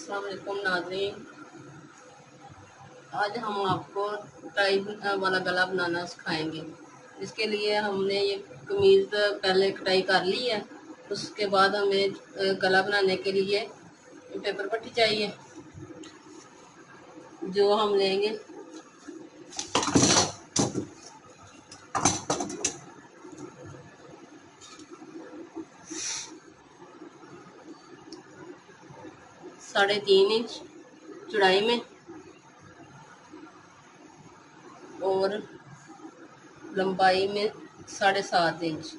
अस्सलाम वालेकुम नाज़रीन। आज हम आपको टाई वाला गला बनाना सिखाएंगे। इसके लिए हमने ये कमीज़ पहले कटाई कर ली है। उसके बाद हमें गला बनाने के लिए पेपर पट्टी चाहिए, जो हम लेंगे 3.5 इंच चौड़ाई में और लंबाई में 7.5 इंच।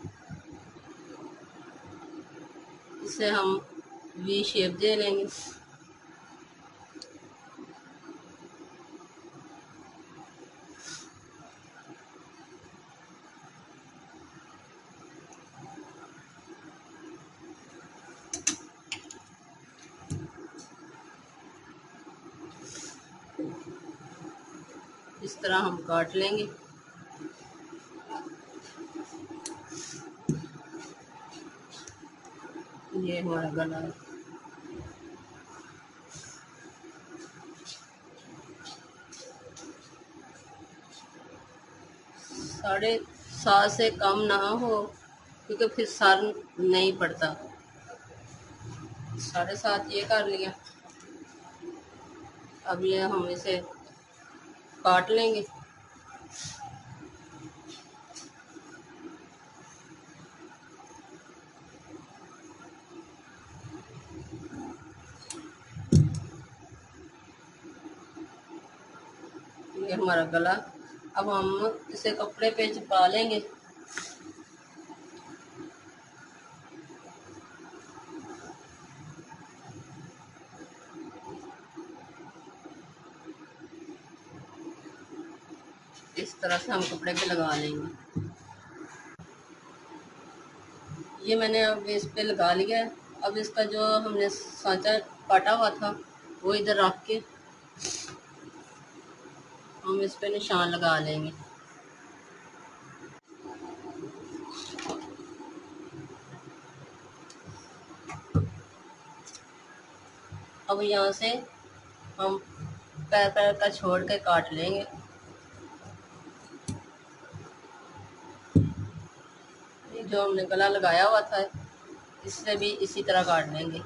इसे हम वी शेप दे लेंगे। इस तरह हम काट लेंगे। ये हमारा गला है। साढ़े 7 से कम ना हो, क्योंकि फिर सर नहीं पड़ता। 7.5 ये कर लिया। अब ये हम इसे काट लेंगे। ये हमारा गला। अब हम इसे कपड़े पे चिपका लेंगे। इस तरह से हम कपड़े पे लगा लेंगे। ये मैंने अब इस पे लगा लिया है। अब इसका जो हमने सांचा काटा हुआ था वो इधर रख के हम इस पे निशान लगा लेंगे। अब यहाँ से हम पैर पैर का छोड़ के काट लेंगे। जो हमने गला लगाया हुआ था इससे भी इसी तरह काट लेंगे।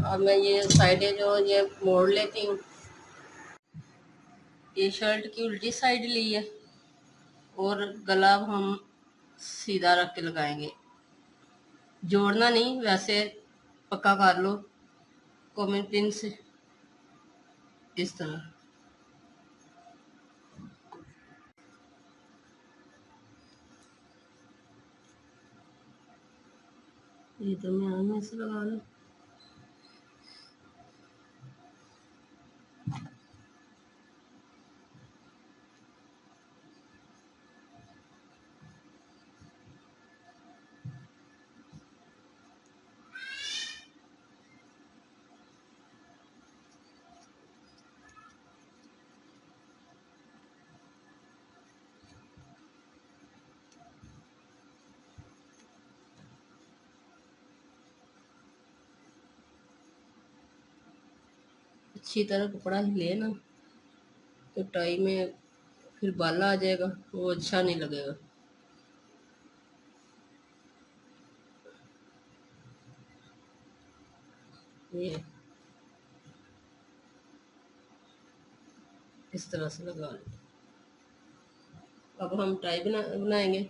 अब मैं ये साइडें जो ये मोड़ लेती हूँ। ये शर्ट की उल्टी साइड ली है और गला हम सीधा रख के लगाएंगे। जोड़ना नहीं, वैसे पक्का कर लो कॉमिंग पिन से। इस तरह ये तो मैं में से लगा लो। अच्छी तरह कपड़ा हिले ना, तो टाई में फिर बाला आ जाएगा, वो अच्छा नहीं लगेगा। ये इस तरह से लगा लो। अब हम टाई बनाएंगे।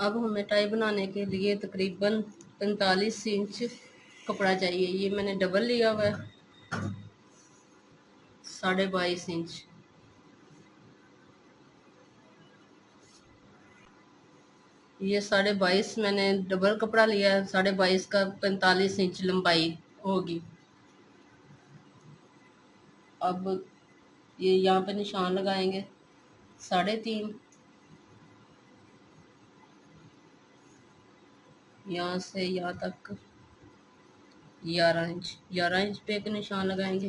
अब हमें टाई बनाने के लिए तकरीबन 45 इंच कपड़ा चाहिए। ये मैंने डबल लिया हुआ है, 22.5 इंच। ये 22.5 मैंने डबल कपड़ा लिया है। 22.5 का 45 इंच लंबाई होगी। अब ये यहाँ पे निशान लगाएंगे 3.5। यहाँ से यहाँ तक 11 इंच पे एक निशान लगाएंगे।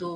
2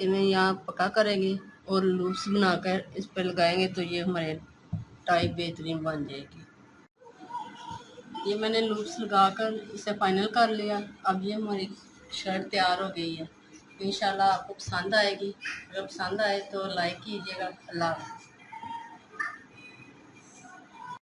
इन्हें यहाँ पका करेंगे और लूप्स बनाकर इस पर लगाएंगे तो ये हमारे टाई बेहतरीन बन जाएगी। ये मैंने लूप्स लगाकर इसे फाइनल कर लिया। अब ये हमारी शर्ट तैयार हो गई है। इंशाल्लाह आपको पसंद आएगी। अगर पसंद आए तो लाइक कीजिएगा। अल्लाह हाफ़िज़।